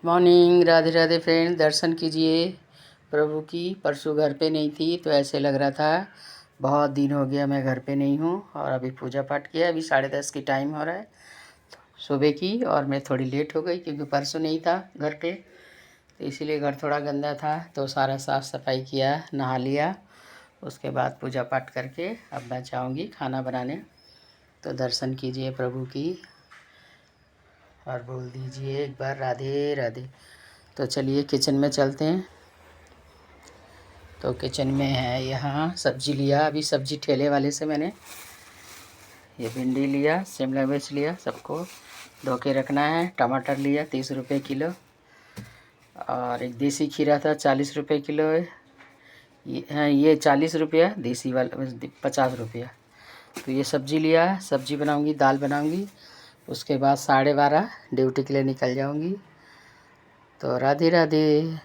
Morning. Radhe Radhe friend, दर्शन कीजिए प्रभु की। परसों घर पे नहीं थी तो ऐसे लग रहा था बहुत दिन हो गया मैं घर पे नहीं हूँ। और अभी पूजा पाठ किया, अभी 10:30 की टाइम हो रहा है सुबह की। और मैं थोड़ी लेट हो गई क्योंकि परसों नहीं था घर पे, तो इसीलिए घर थोड़ा गंदा था। तो सारा साफ़ सफाई किया, नहा लिया, उसके बाद पूजा पाठ करके अब मैं जाऊँगी खाना बनाने। तो दर्शन कीजिए प्रभु की और बोल दीजिए एक बार राधे राधे। तो चलिए किचन में चलते हैं। तो किचन में है, यहाँ सब्जी लिया, अभी सब्जी ठेले वाले से मैंने ये भिंडी लिया, शिमला मिर्च लिया, सबको धो के रखना है। टमाटर लिया 30 रुपये किलो, और एक देसी खीरा था 40 रुपये किलो है। ये 40 रुपया, देसी वाला 50 रुपया। तो ये सब्जी लिया, सब्जी बनाऊंगी, दाल बनाऊंगी, उसके बाद 12:30 ड्यूटी के लिए निकल जाऊंगी। तो राधे राधे।